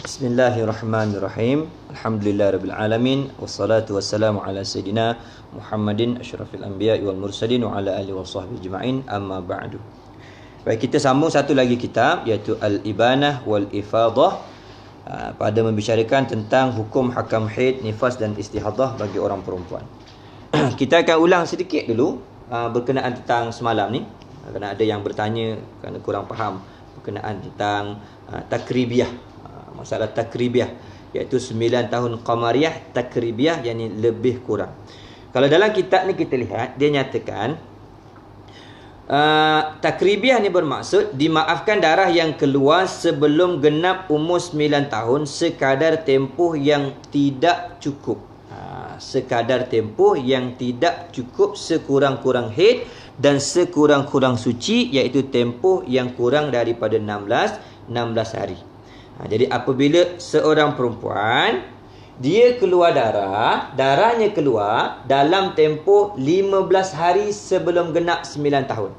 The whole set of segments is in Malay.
Bismillahirrahmanirrahim. Alhamdulillahirabbil alamin wassalatu wassalamu ala sayidina Muhammadin asyrafil anbiya'i wal mursalin wa ala alihi washabbihi ajma'in, amma ba'du. Baik, kita sambung satu lagi kitab, iaitu Al-Ibanah wal Ifadah, pada membicarakan tentang hukum hakam haid, nifas dan istihadah bagi orang perempuan. Kita akan ulang sedikit dulu berkenaan tentang semalam ni, kerana ada yang bertanya kerana kurang faham berkenaan tentang takribiyah. Masalah takribiyah, iaitu 9 tahun qamariyah, takribiyah yakni lebih kurang. Kalau dalam kitab ni kita lihat, dia nyatakan takribiyah ni bermaksud dimaafkan darah yang keluar sebelum genap umur 9 tahun sekadar tempoh yang tidak cukup. Sekadar tempoh yang tidak cukup sekurang-kurang haid dan sekurang-kurang suci, iaitu tempoh yang kurang daripada 16 hari. Jadi apabila seorang perempuan dia keluar darahnya keluar dalam tempoh 15 hari sebelum genap 9 tahun.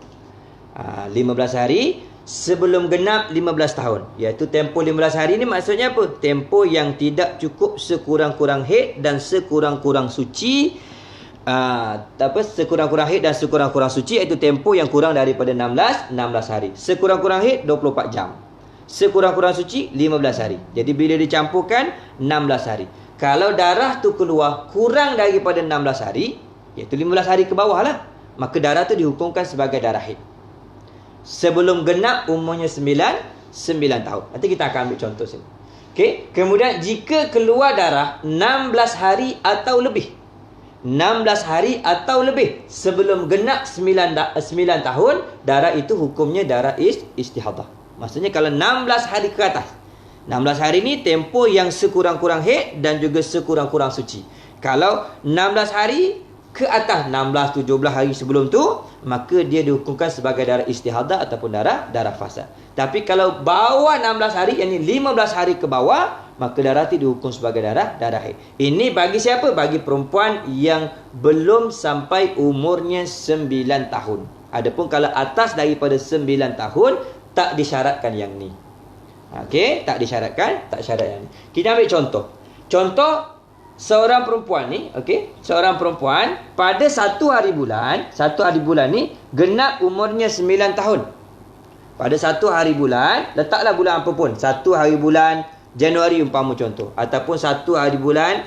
15 hari sebelum genap 15 tahun. Iaitu tempoh 15 hari ni maksudnya apa? Tempoh yang tidak cukup sekurang-kurang haid dan sekurang-kurang suci. Sekurang-kurang haid dan sekurang-kurang suci, iaitu tempoh yang kurang daripada 16 hari. Sekurang-kurang haid 24 jam. Sekurang-kurang suci 15 hari. Jadi bila dicampurkan 16 hari. Kalau darah tu keluar kurang daripada 16 hari, iaitu 15 hari ke bawah lah, maka darah tu dihukumkan sebagai darah haid sebelum genap umurnya 9 tahun. Nanti kita akan ambil contoh sini. Okey, kemudian jika keluar darah 16 hari atau lebih, 16 hari atau lebih sebelum genap 9 tahun, darah itu hukumnya darah istihadah. Maksudnya kalau 16 hari ke atas, 16 hari ni tempoh yang sekurang-kurang haid dan juga sekurang-kurang suci. Kalau 16 hari ke atas, 16-17 hari sebelum tu, maka dia dihukumkan sebagai darah istihadah ataupun darah fasad. Tapi kalau bawah 16 hari, yakni 15 hari ke bawah, maka darah itu dihukum sebagai darah haid. Ini bagi siapa? Bagi perempuan yang belum sampai umurnya 9 tahun. Adapun kalau atas daripada 9 tahun, tak disyaratkan yang ni. Okey, tak disyaratkan, tak syarat yang ni. Kita ambil contoh. Contoh seorang perempuan ni, okey, seorang perempuan pada satu hari bulan ni genap umurnya 9 tahun. Pada satu hari bulan, letaklah bulan apa pun, satu hari bulan Januari umpama contoh, ataupun satu hari bulan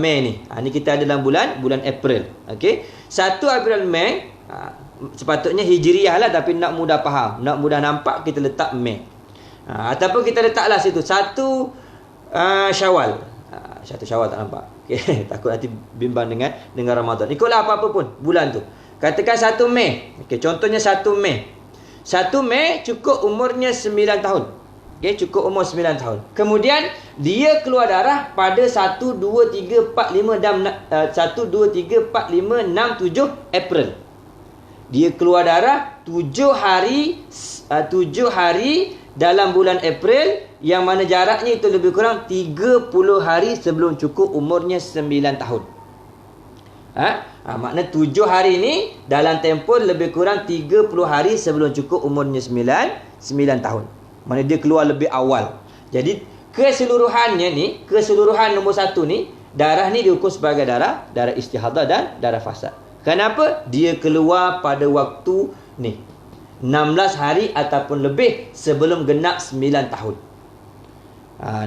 Mei ni. Ni kita ada dalam bulan April. Okey. Satu hari bulan Mei, sepatutnya hijriah lah, tapi nak mudah faham, nak mudah nampak, kita letak Mei. Ataupun kita letaklah situ satu Syawal. Satu Syawal tak nampak. Okay. Takut nanti bimbang dengan Ramadan. Ikutlah apa-apa pun bulan tu. Katakan 1 Mei. Okay, contohnya 1 Mei. 1 Mei cukup umurnya 9 tahun. Okay, cukup umur 9 tahun. Kemudian dia keluar darah pada 1, 2, 3, 4, 5 dan 1, 2, 3, 4, 5, 6, 7 April. Dia keluar darah 7 hari dalam bulan April, yang mana jaraknya itu lebih kurang 30 hari sebelum cukup umurnya 9 tahun. Makna 7 hari ni dalam tempoh lebih kurang 30 hari sebelum cukup umurnya 9 tahun. Mana dia keluar lebih awal. Jadi keseluruhan nombor 1 ni, darah ni dihukum sebagai darah istihadah dan darah fasad. Kenapa? Dia keluar pada waktu ni 16 hari ataupun lebih sebelum genap 9 tahun.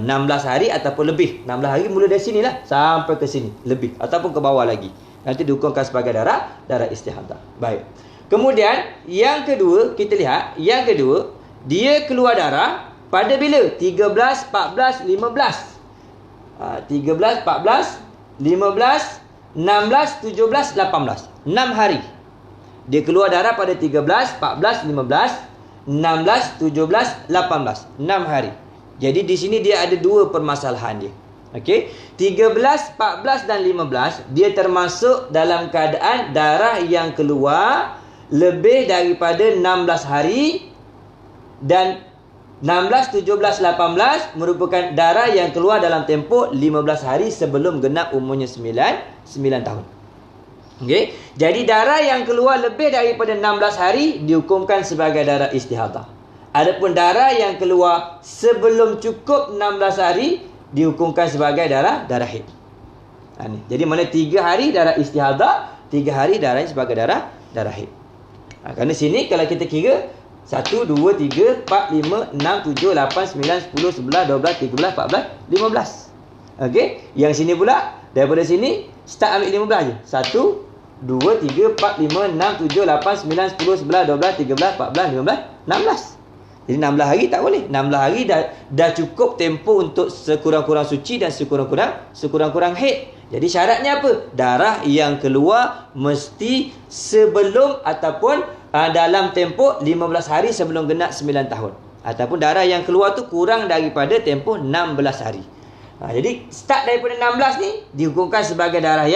16 hari ataupun lebih. 16 hari mula dari sini lah sampai ke sini, lebih ataupun ke bawah lagi. Nanti dihukumkan sebagai darah istihadah. Baik. Kemudian yang kedua, kita lihat yang kedua, dia keluar darah pada bila? 13, 14, 15. 13, 14, 15, 16, 17, 18. 6 hari. Dia keluar darah pada 13, 14, 15, 16, 17, 18. 6 hari. Jadi di sini dia ada dua permasalahan dia. Okey. 13, 14 dan 15 dia termasuk dalam keadaan darah yang keluar lebih daripada 16 hari, dan 16, 17, 18 merupakan darah yang keluar dalam tempoh 15 hari sebelum genap umurnya 9 tahun. Okey. Jadi darah yang keluar lebih daripada 16 hari dihukumkan sebagai darah istihadah. Adapun darah yang keluar sebelum cukup 16 hari dihukumkan sebagai darah haid. Ni. Jadi mana 3 hari darah istihadah, 3 hari darah sebagai darah haid. Kerana sini kalau kita kira 1, 2, 3, 4, 5, 6, 7, 8, 9, 10, 11, 12, 13, 14, 15. Okey, yang sini pula daripada sini start ambil 15 je. 1, 2, 3, 4, 5, 6, 7, 8, 9, 10, 11, 12, 13, 14, 15, 16. Jadi 16 hari tak boleh. 16 hari dah cukup tempoh untuk sekurang-kurang suci dan sekurang-kurang haid. Jadi syaratnya apa? Darah yang keluar mesti sebelum ataupun dalam tempoh 15 hari sebelum genap 9 tahun. Ataupun darah yang keluar tu kurang daripada tempoh 16 hari. Jadi start daripada 16 ni dihukumkan sebagai darah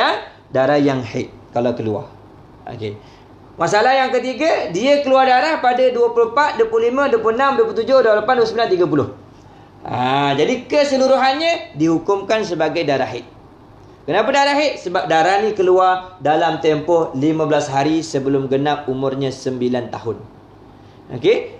yang haid kalau keluar. Okey. Masalah yang ketiga, dia keluar darah pada 24, 25, 26, 27, 28, 29, 30. Jadi keseluruhannya dihukumkan sebagai darah haid. Kenapa darah haid? Sebab darah ni keluar dalam tempoh 15 hari sebelum genap umurnya 9 tahun. Okey?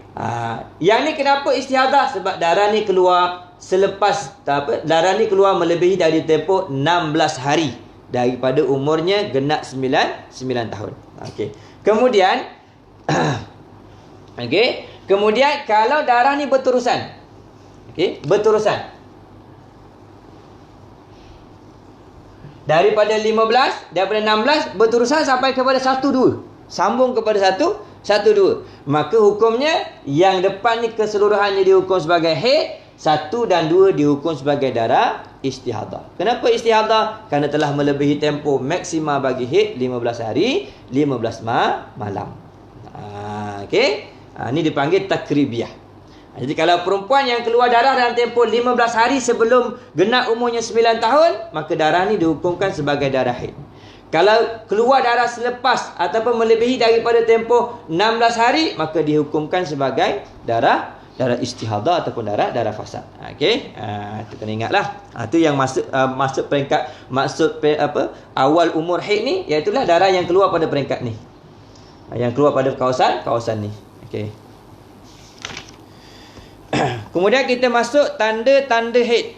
Yang ni kenapa istihadah? Sebab darah ni keluar selepas darah ni keluar melebihi dari tempoh 16 hari daripada umurnya genap 9 tahun. Okey. Kemudian okey, kemudian kalau darah ni berterusan. Okey, berterusan. Daripada 16 berterusan sampai kepada 1 2. Sambung kepada 1 2. Maka hukumnya yang depan ni keseluruhannya dihukum sebagai haid, 1 dan 2 dihukum sebagai darah istihadah. Kenapa istihadah? Kerana telah melebihi tempoh maksimal bagi haid 15 hari, 15 malam. Okey. Ini dipanggil takribiyah. Jadi kalau perempuan yang keluar darah dalam tempoh 15 hari sebelum genap umurnya 9 tahun, maka darah ni dihukumkan sebagai darah haid. Kalau keluar darah selepas ataupun melebihi daripada tempoh 16 hari, maka dihukumkan sebagai darah istihadah ataupun darah fasad. Okey. Itu kena ingatlah. Itu yang masuk peringkat awal umur haid ni, iaitu darah yang keluar pada peringkat ni. Yang keluar pada kawasan ni. Okey. Kemudian kita masuk tanda-tanda haid.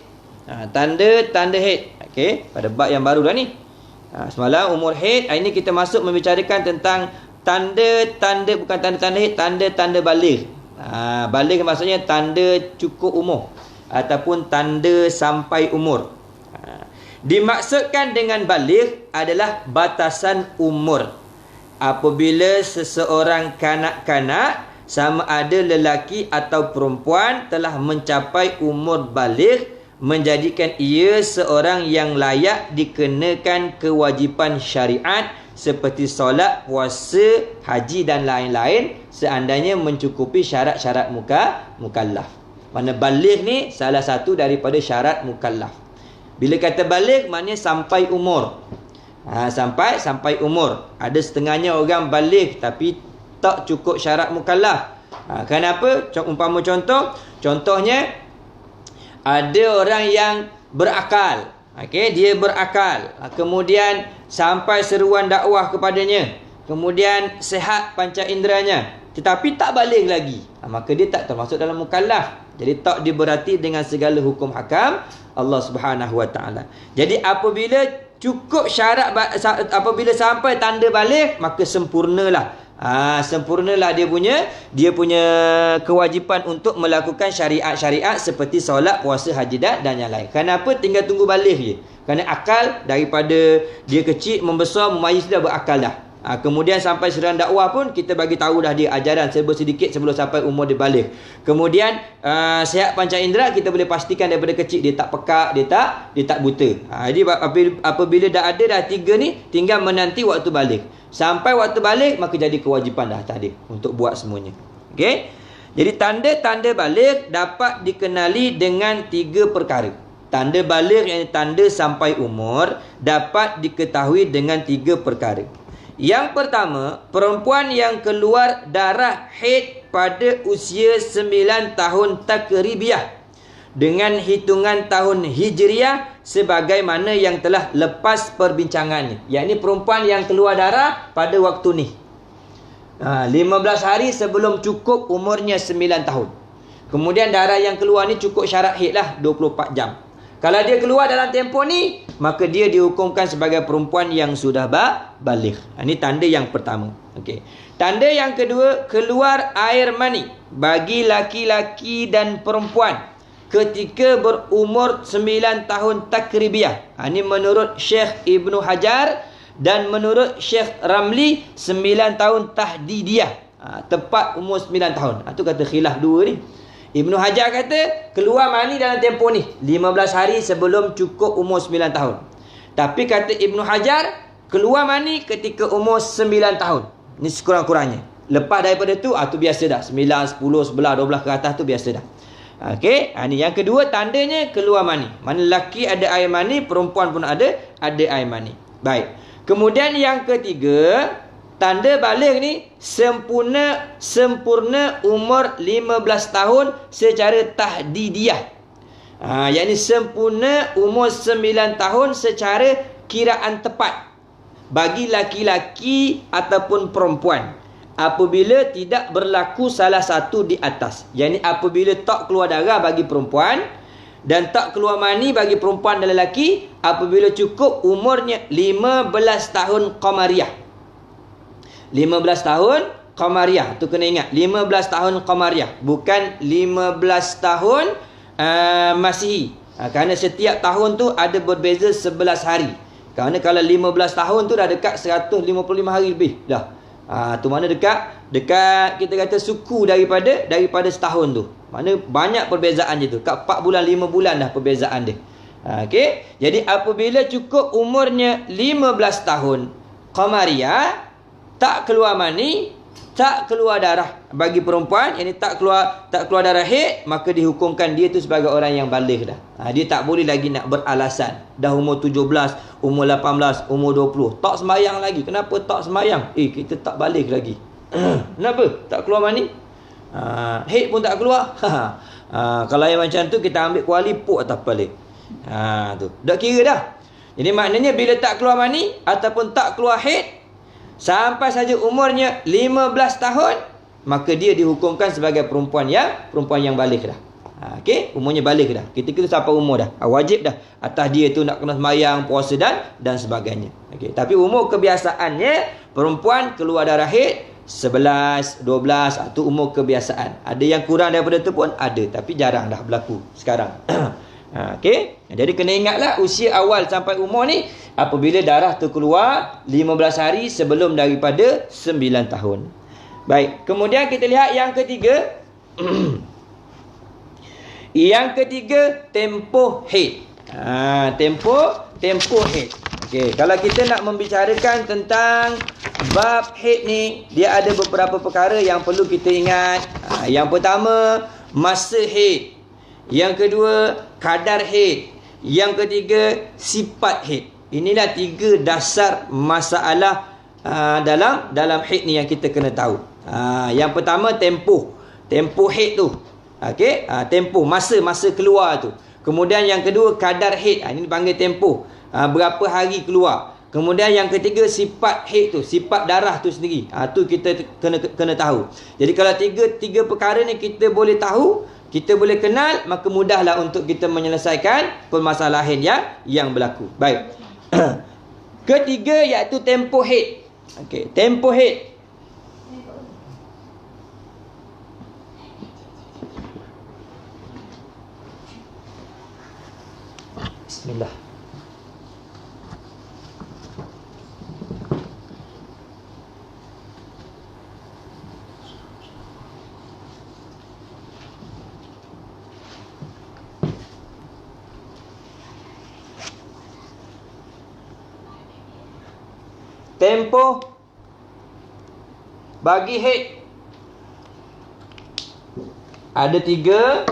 Tanda-tanda haid. Okey, pada bab yang baru dah ni. Semalam umur haid, hari ni kita masuk membicarakan tentang tanda-tanda, bukan tanda-tanda haid, tanda-tanda baligh. Baligh maksudnya tanda cukup umur ataupun tanda sampai umur. Dimaksudkan dengan baligh adalah batasan umur. Apabila seseorang kanak-kanak, sama ada lelaki atau perempuan, telah mencapai umur baligh, menjadikan ia seorang yang layak dikenakan kewajipan syariat seperti solat, puasa, haji dan lain-lain, seandainya mencukupi syarat-syarat mukallaf. Mana baligh ni salah satu daripada syarat mukallaf. Bila kata baligh maknanya sampai umur. Sampai umur. Ada setengahnya orang baligh tapi tak cukup syarat mukallaf. Kenapa? Umpama contohnya ada orang yang berakal. Okey, dia berakal. Kemudian sampai seruan dakwah kepadanya. Kemudian sihat panca inderanya, tetapi tak baligh lagi. Maka dia tak termasuk dalam mukallaf. Jadi tak diberati dengan segala hukum hakam Allah Subhanahu Wa Taala. Jadi apabila cukup syarat, apabila sampai tanda baligh, maka sempurnalah. Sempurnalah dia punya kewajipan untuk melakukan syariat-syariat seperti solat, puasa, haji dan yang lain. Kenapa tinggal tunggu baligh je? Kerana akal daripada dia kecil membesar memayis dah berakal dah. Kemudian sampai seruan dakwah pun kita bagi tahu dah dia ajaran sedikit sebelum sampai umur dia baligh. Kemudian sihat panca indera kita boleh pastikan daripada kecil dia tak pekak, dia tak buta. Jadi apabila dah ada dah 3 ni, tinggal menanti waktu baligh. Sampai waktu baligh maka jadi kewajipan dah tadi untuk buat semuanya. Okey. Jadi tanda-tanda baligh dapat dikenali dengan 3 perkara. Tanda baligh yang tanda sampai umur dapat diketahui dengan 3 perkara. Yang pertama, perempuan yang keluar darah haid pada usia 9 tahun takribiyah dengan hitungan tahun hijriah sebagaimana yang telah lepas perbincangannya. Yakni perempuan yang keluar darah pada waktu ni. 15 hari sebelum cukup umurnya 9 tahun. Kemudian darah yang keluar ni cukup syarat haid lah 24 jam. Kalau dia keluar dalam tempoh ni, maka dia dihukumkan sebagai perempuan yang sudah baligh. Ini tanda yang pertama. Okey. Tanda yang kedua, keluar air mani bagi laki-laki dan perempuan ketika berumur 9 tahun takribiyah. Ini menurut Syekh Ibnu Hajar dan menurut Syekh Ramli 9 tahun tahdidiyah. Tepat umur 9 tahun. Itu kata khilaf dua ni. Ibnu Hajar kata keluar mani dalam tempoh ni 15 hari sebelum cukup umur 9 tahun. Tapi kata Ibnu Hajar keluar mani ketika umur 9 tahun. Ni sekurang-kurangnya. Lepas daripada tu tu biasa dah. 9, 10, 11, 12 ke atas tu biasa dah. Okey, ni yang kedua tandanya keluar mani. Mana lelaki ada air mani, perempuan pun ada air mani. Baik. Kemudian yang ketiga, tanda baligh ni sempurna umur 15 tahun secara tahdidiyah. Yakni sempurna umur 9 tahun secara kiraan tepat bagi laki-laki ataupun perempuan apabila tidak berlaku salah satu di atas. Yakni apabila tak keluar darah bagi perempuan dan tak keluar mani bagi perempuan dan lelaki apabila cukup umurnya 15 tahun qamariyah. 15 tahun qamariyah. Tu kena ingat. 15 tahun qamariyah. Bukan 15 tahun Masihi. Kerana setiap tahun tu ada berbeza 11 hari. Kerana kalau 15 tahun tu dah dekat 155 hari lebih dah. Tu mana dekat kita kata suku daripada setahun tu. Mana banyak perbezaan je tu. Kat 4 bulan 5 bulan dah perbezaan dia. Okey. Jadi apabila cukup umurnya 15 tahun qamariyah, tak keluar mani, tak keluar darah bagi perempuan, ini tak keluar darah haid, maka dihukumkan dia tu sebagai orang yang baligh dah. Dia tak boleh lagi nak beralasan dah umur 17, umur 18, umur 20 tak sembahyang lagi. Kenapa tak sembahyang? Kita tak baligh lagi. Kenapa? Tak keluar mani? Haid pun tak keluar. Kalau yang macam tu kita ambil kuali puk atas balik. Tu dah kira dah. Jadi maknanya bila tak keluar mani ataupun tak keluar haid sampai saja umurnya 15 tahun, maka dia dihukumkan sebagai perempuan yang baligh dah. Okey, umurnya baligh dah. Kita sampai umur dah. Wajib dah atas dia tu nak kena sembahyang, puasa dan sebagainya. Okey, tapi umur kebiasaannya perempuan keluar darah haid 11, 12, tu umur kebiasaan. Ada yang kurang daripada tu pun ada, tapi jarang dah berlaku sekarang. Okey. Jadi kena ingatlah usia awal sampai umur ni apabila darah tu keluar 15 hari sebelum daripada 9 tahun. Baik, kemudian kita lihat yang ketiga. Yang ketiga, tempoh haid. Tempoh haid. Okey, kalau kita nak membicarakan tentang bab haid ni, dia ada beberapa perkara yang perlu kita ingat. Yang pertama, masa haid. Yang kedua, kadar haid. Yang ketiga, sifat haid. Inilah 3 dasar masalah dalam haid ni yang kita kena tahu. Yang pertama, tempoh haid tu. Okey, tempoh masa keluar tu. Kemudian yang kedua, kadar haid. Ini dipanggil tempoh. Berapa hari keluar. Kemudian yang ketiga, sifat haid tu, sifat darah tu sendiri. Tu kita kena tahu. Jadi kalau tiga perkara ni kita boleh tahu, kita boleh kenal, maka mudahlah untuk kita menyelesaikan permasalahan yang berlaku. Baik. Ketiga iaitu tempoh haid. Okey, tempoh haid. Bismillah. Tempoh bagi haid ada tiga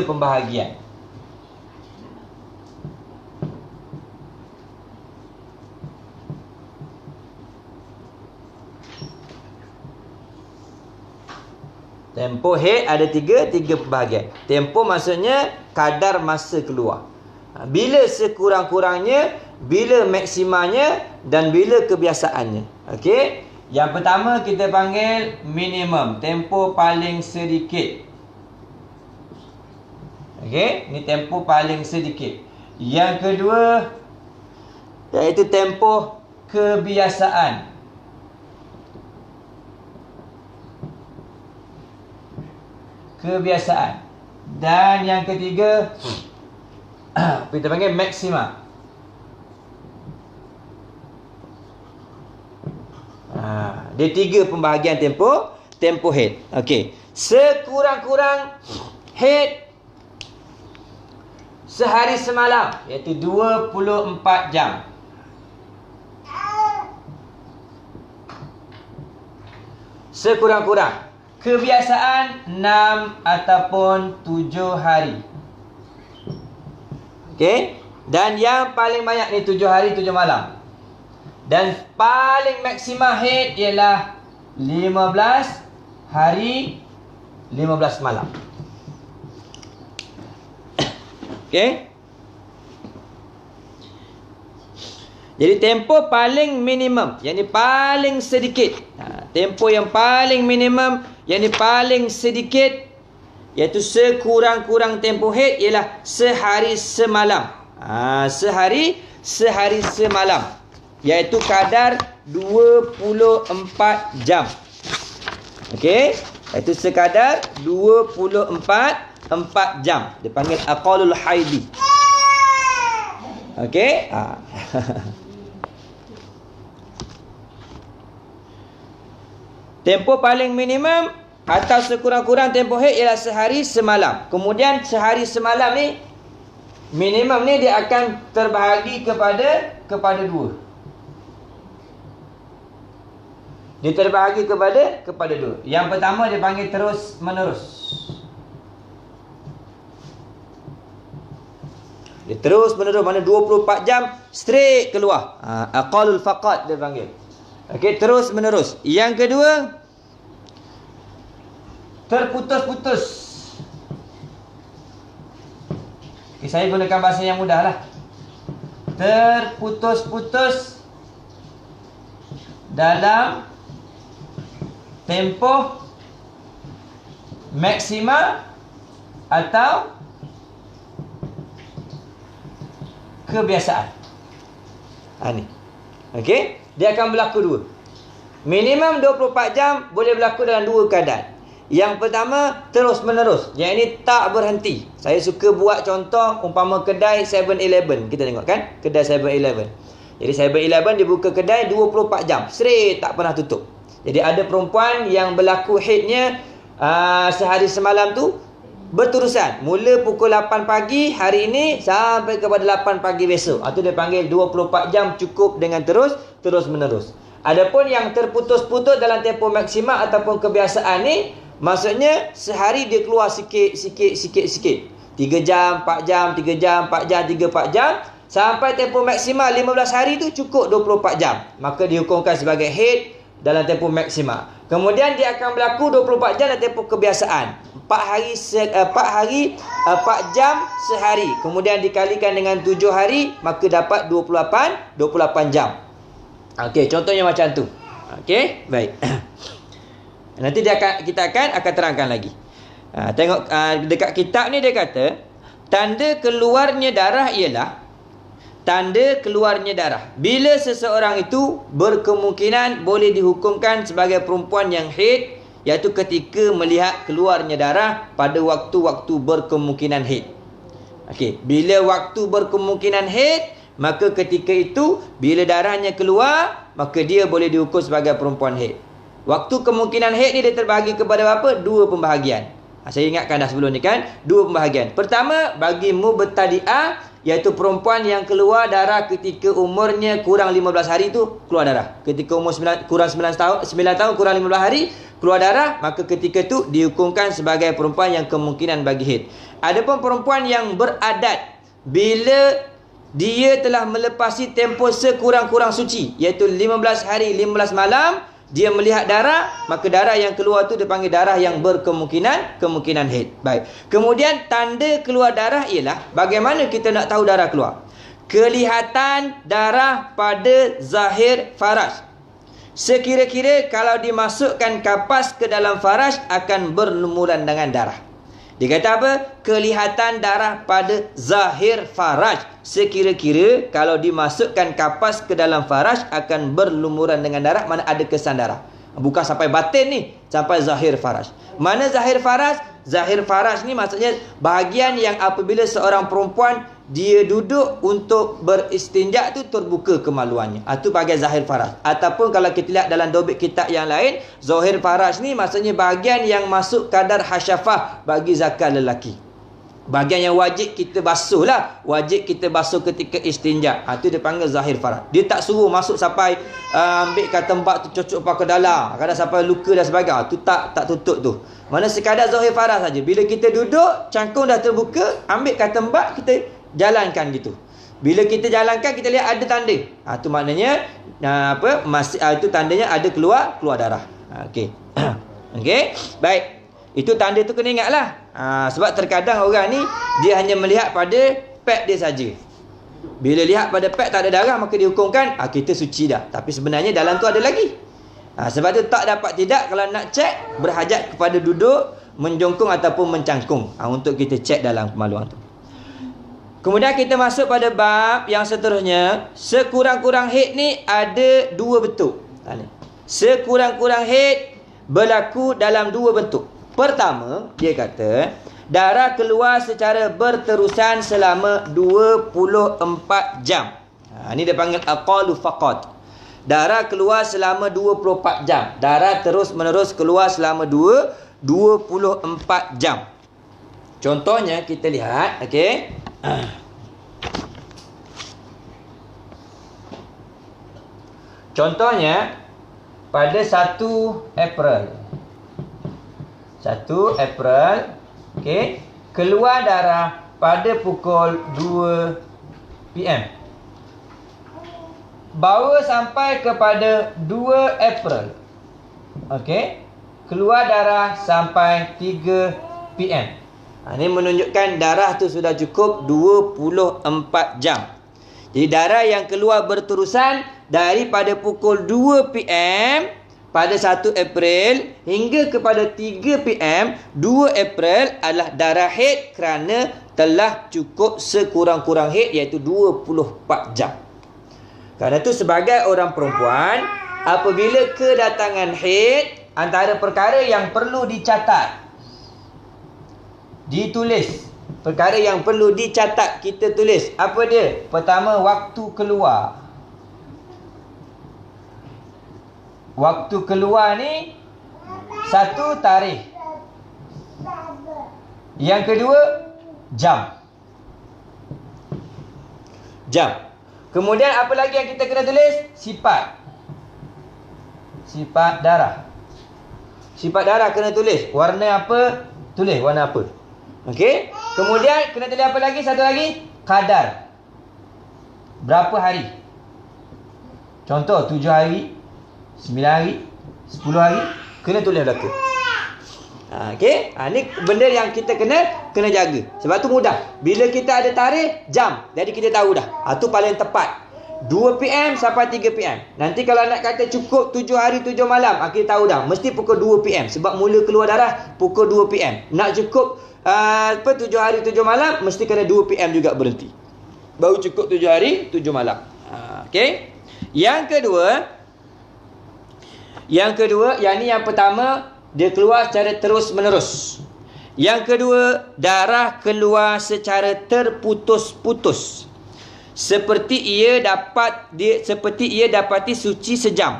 pembahagian. Tempoh haid ada tiga pembahagian. Tempoh maksudnya kadar masa keluar. Bila sekurang-kurangnya, bila maksimanya dan bila kebiasaannya. Okey. Yang pertama kita panggil minimum, tempoh paling sedikit. Okey, ni tempoh paling sedikit. Yang kedua iaitu tempoh kebiasaan. Kebiasaan. Dan yang ketiga kita panggil maksima. Dia 3 pembahagian tempoh head. Okey. Sekurang-kurang head sehari semalam iaitu 24 jam. Sekurang-kurang. Kebiasaan 6 ataupun 7 hari. Okey. Dan yang paling banyak ni 7 hari 7 malam. Dan paling maksima head ialah 15 hari 15 malam. Okey. Jadi tempoh paling minimum, yang ni paling sedikit. Tempoh yang paling minimum, yang ni paling sedikit, iaitu sekurang-kurang tempoh head ialah sehari semalam. Sehari semalam, iaitu kadar 24 jam. Okey, iaitu sekadar 24 jam. Dipanggil aqallul haidi. Okey. Tempoh paling minimum atau sekurang-kurang tempoh head ialah sehari semalam. Kemudian sehari semalam ni minimum ni dia akan terbahagi kepada 2. Dia terbahagi kepada 2. Yang pertama dia panggil terus menerus. Dia terus menerus, mana 24 jam straight keluar. Aqallul faqat dia panggil. Okey, terus menerus. Yang kedua, terputus-putus. Okay, saya gunakan bahasa yang mudah lah. Terputus-putus dalam tempoh maksima atau kebiasaan. Ni. Okey, dia akan berlaku 2. Minimum 24 jam boleh berlaku dalam 2 keadaan. Yang pertama, terus menerus. Yang ini tak berhenti. Saya suka buat contoh umpama kedai 7-Eleven. Kita tengok kan, kedai 7-Eleven. Jadi 7-Eleven dia buka kedai 24 jam straight, tak pernah tutup. Jadi ada perempuan yang berlaku haidnya sehari semalam tu berterusan. Mula pukul 8 pagi hari ini sampai kepada 8 pagi besok. Itu dia panggil 24 jam cukup dengan terus menerus. Adapun yang terputus-putus dalam tempoh maksima ataupun kebiasaan ni, maksudnya sehari dia keluar sikit. 3 jam, 4 jam, 3 jam, 4 jam, 3, 4 jam. Sampai tempoh maksima 15 hari tu cukup 24 jam. Maka dihukumkan sebagai haid dalam tempoh maksima. Kemudian dia akan berlaku 24 jam dalam tempoh kebiasaan. 4 jam sehari. Kemudian dikalikan dengan 7 hari, maka dapat 28 jam. Okey, contohnya macam tu. Okey, baik. Nanti kita akan terangkan lagi. Tengok dekat kitab ni dia kata, tanda keluarnya darah ialah tanda keluarnya darah bila seseorang itu berkemungkinan boleh dihukumkan sebagai perempuan yang haid, iaitu ketika melihat keluarnya darah pada waktu-waktu berkemungkinan haid. Okey, bila waktu berkemungkinan haid, maka ketika itu bila darahnya keluar, maka dia boleh dihukum sebagai perempuan haid. Waktu kemungkinan haid ni dia terbahagi kepada apa? 2 pembahagian. Saya ingatkan dah sebelum ni kan, 2 pembahagian. Pertama, bagi mubtadi'ah, iaitu perempuan yang keluar darah ketika umurnya kurang 15 hari tu keluar darah. Ketika umur kurang 9 tahun kurang 15 hari keluar darah, maka ketika tu dihukumkan sebagai perempuan yang kemungkinan bagi haid. Adapun perempuan yang beradat bila dia telah melepasi tempoh sekurang-kurang suci, iaitu 15 hari 15 malam, dia melihat darah, maka darah yang keluar tu dipanggil darah yang berkemungkinan haid. Baik. Kemudian tanda keluar darah ialah bagaimana kita nak tahu darah keluar? Kelihatan darah pada zahir faraj. Sekira-kira kalau dimasukkan kapas ke dalam faraj akan berlumuran dengan darah. Dia kata apa? Kelihatan darah pada zahir faraj. Sekira-kira kalau dimasukkan kapas ke dalam faraj akan berlumuran dengan darah, mana ada kesan darah. Bukan sampai batin ni, sampai zahir faraj. Mana zahir faraj? Zahir faraj ni maksudnya bahagian yang apabila seorang perempuan dia duduk untuk beristinja tu terbuka kemaluannya. Itu bahagian zahir faraj. Ataupun kalau kita lihat dalam dobit kitab yang lain, zahir faraj ni maksudnya bahagian yang masuk kadar hasyafah bagi zakar lelaki. Bahagian yang wajib kita basuh lah. Wajib kita basuh ketika istinja. Itu dia panggil zahir faraj. Dia tak suruh masuk sampai ambil tembak tu cocok pakai dalam. Kadang sampai luka dan sebagainya. Tu tak tutup tu. Mana sekadar zahir faraj saja. Bila kita duduk, cangkung dah terbuka, ambil tembak, kita jalankan gitu. Bila kita jalankan, kita lihat ada tanda. Tu maknanya itu tandanya ada keluar darah. Okey. Okey. Baik. Itu tanda tu kena ingatlah. Sebab terkadang orang ni dia hanya melihat pada pad dia saja. Bila lihat pada pad tak ada darah, maka dihukumkan kita suci dah. Tapi sebenarnya dalam tu ada lagi. Sebab tu tak dapat tidak, kalau nak cek berhajat kepada duduk, menjongkong ataupun mencangkung untuk kita cek dalam kemaluan tu. Kemudian kita masuk pada bab yang seterusnya. Sekurang-kurang haid ni ada dua bentuk. Sekurang-kurang haid berlaku dalam dua bentuk. Pertama, dia kata darah keluar secara berterusan selama 24 jam. Ini dia panggil aqalu faqat. Darah keluar selama 24 jam. Darah terus menerus keluar selama 24 jam. Contohnya kita lihat, okey. Contohnya pada 1 April. 1 April, okey, keluar darah pada pukul 2 PM. Bawa sampai kepada 2 April. Okey, keluar darah sampai 3 PM. Ini menunjukkan darah tu sudah cukup 24 jam. Jadi darah yang keluar berterusan daripada pukul 2 PM pada 1 April hingga kepada 3 PM 2 April adalah darah haid kerana telah cukup sekurang-kurang haid, iaitu 24 jam. Kerana itu sebagai orang perempuan, apabila kedatangan haid, antara perkara yang perlu dicatat, ditulis. Perkara yang perlu dicatat, kita tulis. Apa dia? Pertama, waktu keluar. Waktu keluar ni satu, tarikh. Yang kedua, jam. Kemudian apa lagi yang kita kena tulis? Sifat darah. Sifat darah kena tulis. Warna apa? Tulis warna apa. Okey. Kemudian kena tulis apa lagi? Satu lagi, kadar. Berapa hari? Contoh 7 hari, 9 hari, 10 hari, kena tulis belaka. Okey. Ni benda yang kita kena jaga. Sebab tu mudah. Bila kita ada tarikh, jam, jadi kita tahu dah. Tu paling tepat. 2 PM sampai 3 PM. Nanti kalau nak kata cukup 7 hari 7 malam, kita tahu dah. Mesti pukul 2 PM. Sebab mula keluar darah pukul 2 PM. Nak cukup 7 hari 7 malam, mesti kena 2 PM juga berhenti. Baru cukup 7 hari 7 malam. Okey. Yang kedua, yang ni yang pertama, dia keluar secara terus menerus. Yang kedua, darah keluar secara terputus-putus. Seperti ia dapati suci sejam.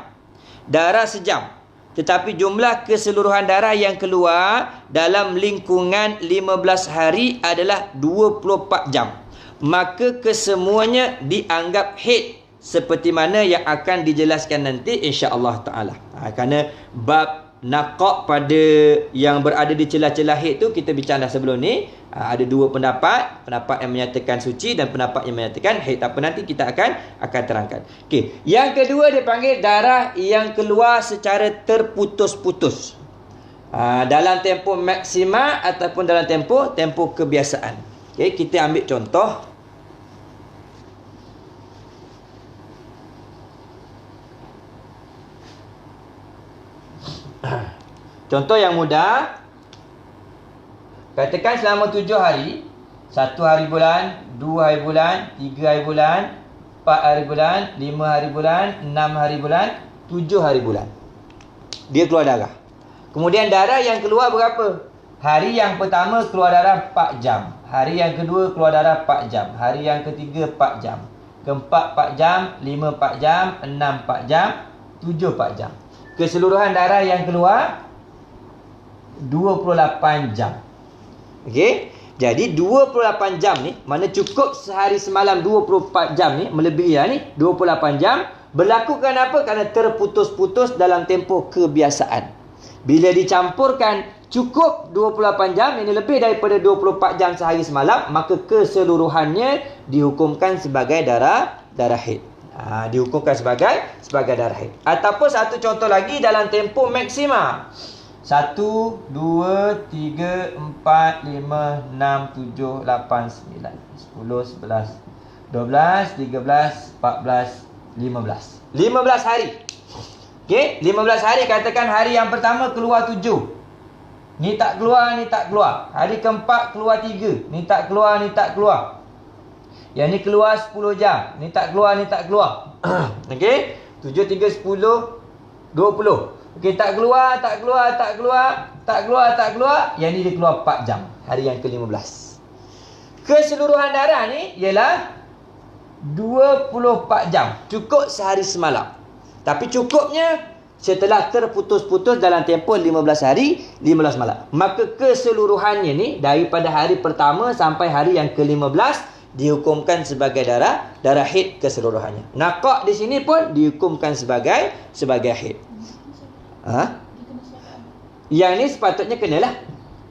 Darah sejam. Tetapi jumlah keseluruhan darah yang keluar dalam lingkungan 15 hari adalah 24 jam. Maka kesemuanya dianggap haid, seperti mana yang akan dijelaskan nanti insya-Allah taala. Kerana bab naqaq pada yang berada di celah-celah haid tu kita bincang dah sebelum ni. Ada dua pendapat yang menyatakan suci dan pendapat yang menyatakan haid. Tak apa, nanti kita akan terangkan. Okey, yang kedua dia panggil darah yang keluar secara terputus-putus. Dalam tempoh maksimal ataupun dalam tempoh kebiasaan. Okey, kita ambil contoh. Contoh yang mudah. Katakan selama 7 hari. 1 hari bulan, 2 hari bulan, 3 hari bulan, 4 hari bulan, 5 hari bulan, 6 hari bulan, 7 hari bulan. Dia keluar darah. Kemudian darah yang keluar berapa? Hari yang pertama keluar darah 4 jam. Hari yang kedua keluar darah 4 jam. Hari yang ketiga 4 jam. Keempat 4 jam, 5 4 jam, 6 4 jam, 7 4 jam. Keseluruhan darah yang keluar 28 jam. Okey. Jadi 28 jam ni, mana cukup sehari semalam 24 jam ni, melebihi lah ni 28 jam. Berlaku kenapa? Kerana terputus-putus dalam tempoh kebiasaan. Bila dicampurkan cukup 28 jam, ini lebih daripada 24 jam sehari semalam, maka keseluruhannya dihukumkan sebagai darah haid. Dihukumkan sebagai darah haid. Ataupun satu contoh lagi dalam tempoh maksima. 1, 2, 3, 4, 5, 6, 7, 8, 9, 10, 11, 12, 13, 14, 15. 15 hari. Okey, 15 hari. Katakan hari yang pertama keluar 7. Ni tak keluar, ni tak keluar. Hari keempat keluar 3. Ni tak keluar, ni tak keluar. Yang ni keluar 10 jam. Ni tak keluar, ni tak keluar. Okey, 7, 3, 10, 20. Okey, tak keluar. Yang ni dia keluar 4 jam. Hari yang ke-15. Keseluruhan darah ni ialah 24 jam. Cukup sehari semalam. Tapi cukupnya setelah terputus-putus dalam tempoh 15 hari, 15 malam. Maka keseluruhannya ni daripada hari pertama sampai hari yang ke-15 dihukumkan sebagai darah haid keseluruhannya. Naqah di sini pun dihukumkan sebagai haid. Yang ni sepatutnya kenalah.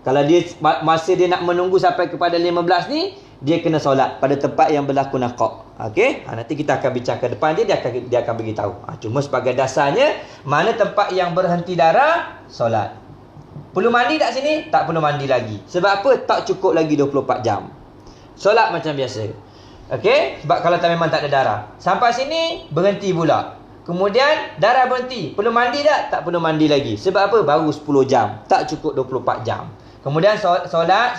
Kalau dia masa dia nak menunggu sampai kepada 15 ni, dia kena solat pada tempat yang berlaku naqah. Okey, nanti kita akan bincang ke depan dia akan beritahu. Cuma sebagai dasarnya, mana tempat yang berhenti darah, solat. Perlu mandi tak sini? Tak perlu mandi lagi. Sebab apa? Tak cukup lagi 24 jam. Solat macam biasa. Okey, sebab kalau memang tak ada darah. Sampai sini berhenti pula. Kemudian darah berhenti. Perlu mandi tak? Tak perlu mandi lagi. Sebab apa? Baru 10 jam. Tak cukup 24 jam. Kemudian solat.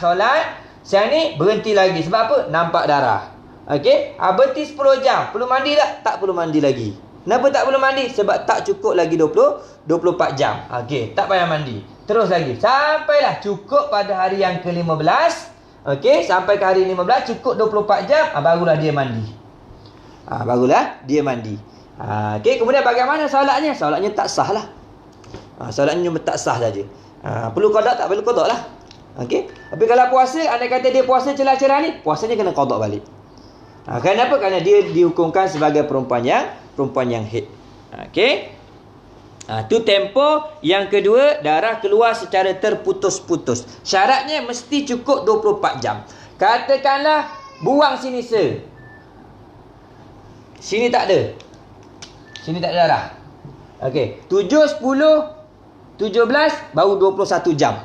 Siang ni berhenti lagi. Sebab apa? Nampak darah. Okey? Berhenti 10 jam. Perlu mandi tak? Tak perlu mandi lagi. Kenapa tak perlu mandi? Sebab tak cukup lagi 24 jam. Okey, tak payah mandi. Terus lagi. Sampailah cukup pada hari yang ke-15. Okey, sampai ke hari 15 cukup 24 jam. Barulah dia mandi. Okey, kemudian bagaimana solatnya? Solatnya tak sah lah. Solatnya cuma tak sah saja. Perlu qada tak? Perlu qada lah. Okey. Tapi kalau puasa, andai kata dia puasa celah-celah ni, puasanya kena qada balik. Kenapa? Kerana dia dihukumkan sebagai perempuan yang haid. Okey. Tu tempoh. Yang kedua, darah keluar secara terputus-putus. Syaratnya mesti cukup 24 jam. Katakanlah buang sini sini tak ada. Sini tak ada darah. Okey, 7, 10, 17 baru 21 jam.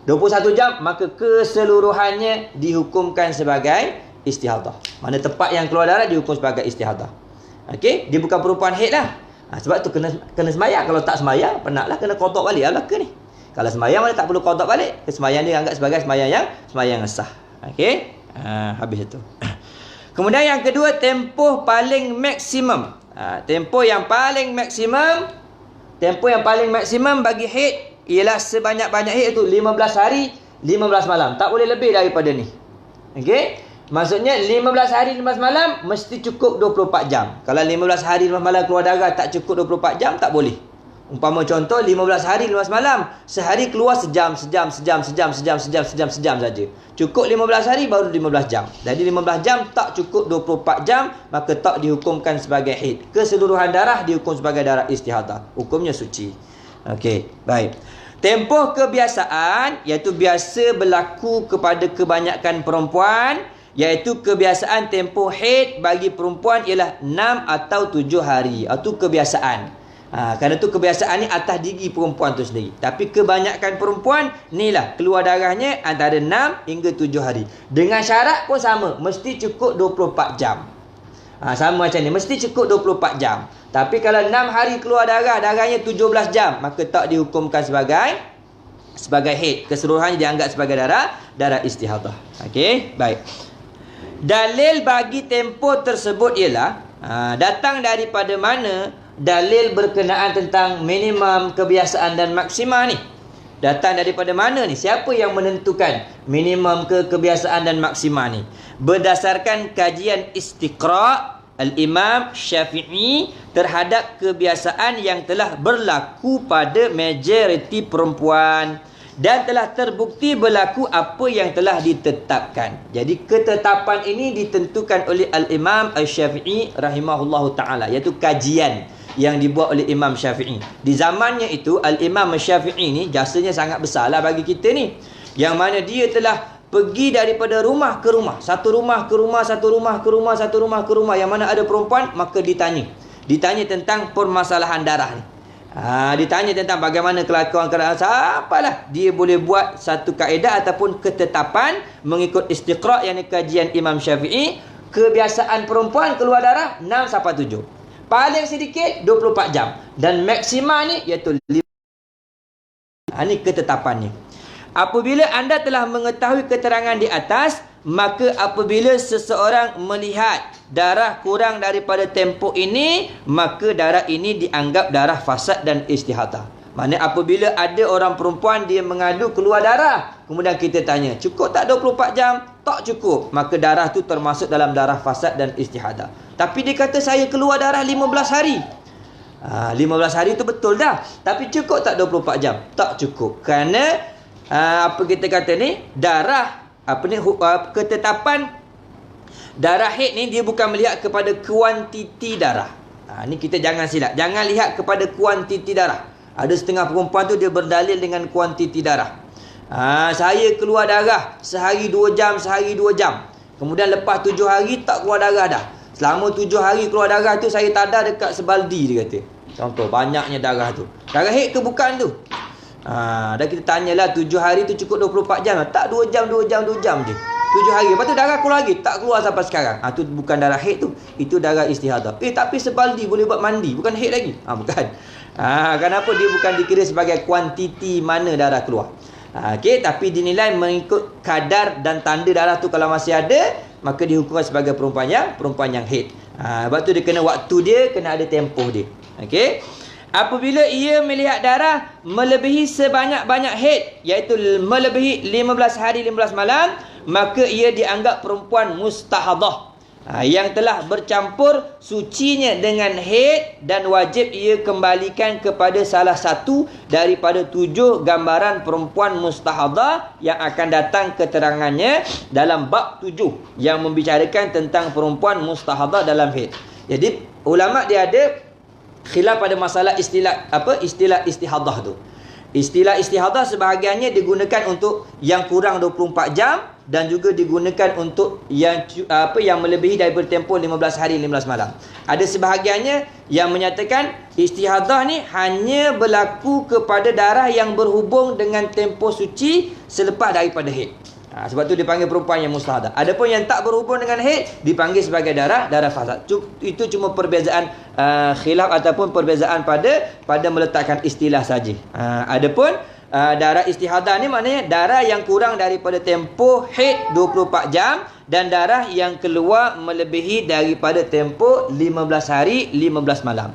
21 jam maka keseluruhannya dihukumkan sebagai istihadah. Mana tempat yang keluar darah dihukum sebagai istihadah. Okey, dia bukan perempuan haid lah. Sebab tu kena semayang. Kalau tak semayang, penatlah kena qada balik belaka ni. Kalau semayang mana tak perlu qada balik. Semayang dia anggap sebagai semayang yang sah. Okey? Habis itu. Kemudian yang kedua, tempoh paling maksimum. Tempoh yang paling maksimum bagi haid ialah sebanyak-banyak haid itu 15 hari 15 malam. Tak boleh lebih daripada ni. Okey? Maksudnya 15 hari 15 malam mesti cukup 24 jam. Kalau 15 hari 15 malam keluar darah tak cukup 24 jam, tak boleh. Umpama contoh 15 hari 15 malam, sehari keluar sejam saja. Cukup 15 hari baru 15 jam. Jadi 15 jam tak cukup 24 jam, maka tak dihukumkan sebagai haid. Keseluruhan darah dihukum sebagai darah istihadah. Hukumnya suci. Okey, baik. Tempoh kebiasaan iaitu biasa berlaku kepada kebanyakan perempuan, iaitu kebiasaan tempoh haid bagi perempuan ialah 6 atau 7 hari. Itu kebiasaan. Kerana tu kebiasaan ni atas diri perempuan tu sendiri. Tapi kebanyakan perempuan inilah keluar darahnya antara 6 hingga 7 hari. Dengan syarat pun sama, mesti cukup 24 jam. Sama macam ni, mesti cukup 24 jam. Tapi kalau 6 hari keluar darah, darahnya 17 jam, maka tak dihukumkan sebagai sebagai haid. Keseluruhannya dianggap sebagai darah istihadah. Okey, baik. Dalil bagi tempoh tersebut ialah datang daripada mana dalil berkenaan tentang minimum, kebiasaan dan maksima ni? Datang daripada mana ni? Siapa yang menentukan minimum kebiasaan dan maksima ni? Berdasarkan kajian istiqra' Al-Imam Syafi'i terhadap kebiasaan yang telah berlaku pada majoriti perempuan dan telah terbukti berlaku apa yang telah ditetapkan. Jadi ketetapan ini ditentukan oleh Al-Imam Al-Syafi'i rahimahullahu ta'ala, iaitu kajian yang dibuat oleh Imam Syafi'i. Di zamannya itu Al-Imam Syafi'i ni jasanya sangat besarlah bagi kita ni, yang mana dia telah pergi daripada rumah ke rumah, satu rumah ke rumah, satu rumah ke rumah, satu rumah ke rumah, yang mana ada perempuan, maka ditanya tentang permasalahan darah ni. Ditanya tentang bagaimana kelakuan apalah, dia boleh buat satu kaedah ataupun ketetapan mengikut istiqra' yang kajian Imam Syafi'i. Kebiasaan perempuan keluar darah 6 sampai 7, paling sedikit 24 jam, dan maksima ni iaitu 5. Ini ketetapannya. Apabila anda telah mengetahui keterangan di atas, maka apabila seseorang melihat darah kurang daripada tempoh ini, maka darah ini dianggap darah fasad dan istihadah. Maksudnya apabila ada orang perempuan dia mengadu keluar darah, kemudian kita tanya, cukup tak 24 jam? Tak cukup. Maka darah tu termasuk dalam darah fasad dan istihadah. Tapi dia kata saya keluar darah 15 hari. 15 hari tu betul dah. Tapi cukup tak 24 jam? Tak cukup. Kerana apa kita kata ni, darah ketetapan darah haid ni dia bukan melihat kepada kuantiti darah. Ni kita jangan silap. Jangan lihat kepada kuantiti darah. Ada setengah perempuan tu dia berdalil dengan kuantiti darah. Saya keluar darah sehari 2 jam, sehari 2 jam. Kemudian lepas 7 hari tak keluar darah dah. Selama 7 hari keluar darah tu saya tadar dekat sebaldi, dia kata. Contoh, banyaknya darah tu. Darah haid ke bukan tu? Dah kita tanyalah, 7 hari tu cukup 24 jam? Tak, 2 jam je. 7 hari, lepas tu darah keluar lagi, tak keluar sampai sekarang. Tu bukan darah haid tu, itu darah istihadah. Tapi sebaldi boleh buat mandi, bukan haid lagi? Bukan. Kenapa dia bukan dikira sebagai kuantiti mana darah keluar? Okey, tapi dinilai mengikut kadar dan tanda darah tu. Kalau masih ada, maka dihukumkan sebagai perempuan yang haid. Sebab tu dia kena waktu dia, kena ada tempoh dia. Okey. Apabila ia melihat darah melebihi sebanyak-banyak haid, iaitu melebihi 15 hari 15 malam, maka ia dianggap perempuan mustahadah, yang telah bercampur sucinya dengan haid, dan wajib ia kembalikan kepada salah satu daripada 7 gambaran perempuan mustahadah yang akan datang keterangannya dalam bab 7 yang membicarakan tentang perempuan mustahadah dalam haid. Jadi ulama dia ada khilaf pada masalah istilah istihadah tu. Istilah istihadah sebahagiannya digunakan untuk yang kurang 24 jam, dan juga digunakan untuk yang melebihi daripada tempoh 15 hari 15 malam. Ada sebahagiannya yang menyatakan istihadah ni hanya berlaku kepada darah yang berhubung dengan tempoh suci selepas daripada haid. Sebab tu dipanggil perempuan yang mustahadah. Adapun yang tak berhubung dengan haid dipanggil sebagai darah fasad. Itu cuma perbezaan khilaf ataupun perbezaan pada meletakkan istilah saja. Adapun darah istihadah ni maknanya darah yang kurang daripada tempoh haid 24 jam, dan darah yang keluar melebihi daripada tempoh 15 hari 15 malam.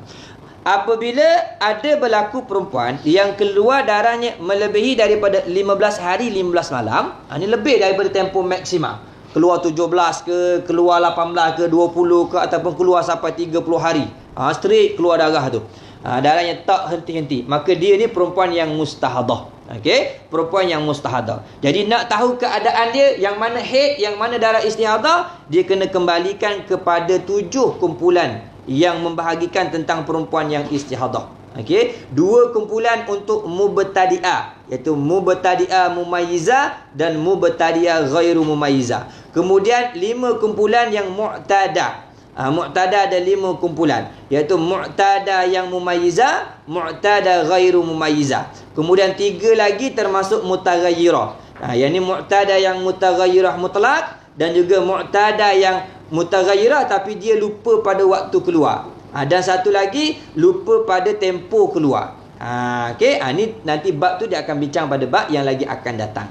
Apabila ada berlaku perempuan yang keluar darahnya melebihi daripada 15 hari 15 malam, ini lebih daripada tempoh maksima. Keluar 17 ke, keluar 18 ke, 20 ke, ataupun keluar sampai 30 hari. Straight keluar darah tu. Darahnya tak henti-henti. Maka dia ni perempuan yang mustahadah. Okey, perempuan yang mustahadah. Jadi nak tahu keadaan dia, yang mana haid, yang mana darah istihadah, dia kena kembalikan kepada 7 kumpulan yang membahagikan tentang perempuan yang istihadah. Okey, 2 kumpulan untuk mubtadi'ah, iaitu mubtadi'ah mumayyizah dan mubtadi'ah ghairu mumayyizah. Kemudian 5 kumpulan yang mu'tadah. Mu'tadah ada 5 kumpulan, iaitu mu'tadah yang mumayyizah, mu'tadah ghairu mumayyizah. Kemudian 3 lagi termasuk mutaghayyirah. Yang ni mu'tadah yang mutaghayyirah mutlak, dan juga mu'tadah yang mutaghayyirah tapi dia lupa pada waktu keluar. Dan satu lagi lupa pada tempoh keluar. Okey, ni nanti bab tu dia akan bincang pada bab yang lagi akan datang.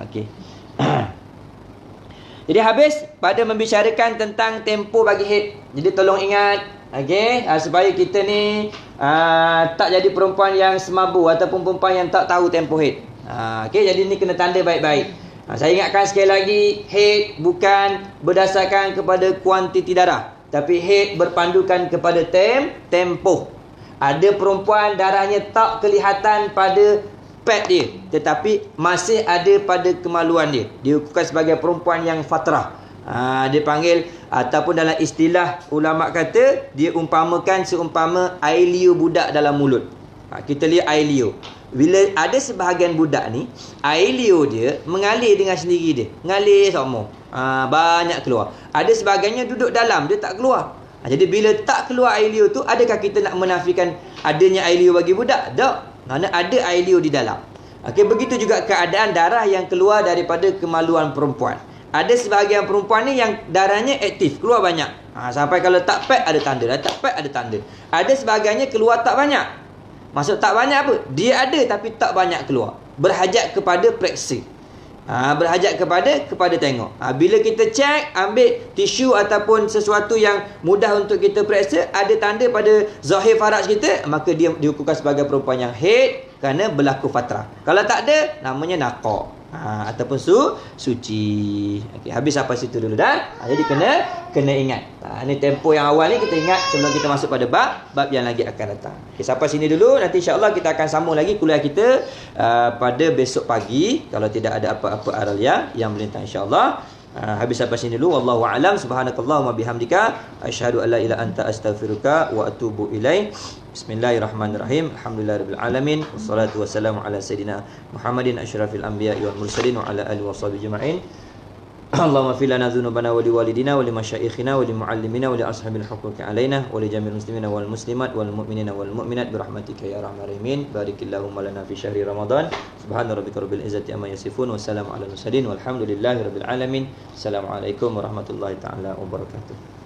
Okey. Jadi habis pada membicarakan tentang tempoh bagi haid. Jadi tolong ingat, okey, supaya kita ni tak jadi perempuan yang semabu ataupun perempuan yang tak tahu tempoh haid. Okey, jadi ni kena tanda baik-baik. Saya ingatkan sekali lagi, haid bukan berdasarkan kepada kuantiti darah, tapi haid berpandukan kepada tempoh. Ada perempuan darahnya tak kelihatan pada pad dia, tetapi masih ada pada kemaluan dia. Dia bukan sebagai perempuan yang fatrah. Dia panggil, ataupun dalam istilah ulama kata, dia umpamakan seumpama air liur budak dalam mulut. Kita lihat air liur. Bila ada sebahagian budak ni, air liur dia mengalir dengan sendiri dia. Mengalir semua. Banyak keluar. Ada sebahagiannya duduk dalam, dia tak keluar. Jadi bila tak keluar air liur tu, adakah kita nak menafikan adanya air liur bagi budak? Tak. Kerana ada air liur di dalam. Okey, begitu juga keadaan darah yang keluar daripada kemaluan perempuan. Ada sebahagian perempuan ni yang darahnya aktif, keluar banyak. Sampai kalau tak pad ada tanda, tak pad ada tanda. Ada sebahagiannya keluar tak banyak. Maksud tak banyak apa? Dia ada tapi tak banyak keluar. Berhajat kepada periksa. Berhajat kepada tengok. Bila kita cek, ambil tisu ataupun sesuatu yang mudah untuk kita periksa, ada tanda pada zahir faraj kita, maka dia dihukumkan sebagai perempuan yang haid kerana berlaku fatrah. Kalau tak ada, namanya naqah. Ataupun suci. Okey, habis sampai situ dulu dah. Jadi kena ingat. Ini tempoh yang awal ni kita ingat sebelum kita masuk pada bab yang lagi akan datang. Okey, sampai sini dulu. Nanti insya-Allah kita akan sambung lagi kuliah kita pada besok pagi kalau tidak ada apa-apa aral yang melintang insya-Allah. Habis sampai sini dulu. Wallahu a'lam. Subhanakallahumma bihamdika asyhadu an la ilaha anta astaghfiruka wa atubu ilaik. Bismillahirrahmanirrahim. Alhamdulillahirabbil alamin. Wassalatu wassalamu ala sayidina Muhammadin asyrafil anbiya'i wal mursalin wa ala alihi washabihi ajma'in. Allahumma fil lana dzunubana wa liwalidina wa limasyayikhina wa limuallimina wa li ashabil huquqi alaina wa li jami'il muslimina wal muslimat wal mu'minina wal mu'minat bi rahmatika ya arhamar rahimin. Barikillahumma lana fi syahri Ramadan. Subhana rabbika rabbil izzati amma yasifun wa salamun alal mursalin walhamdulillahi rabbil alamin. Assalamualaikum warahmatullahi taala wabarakatuh.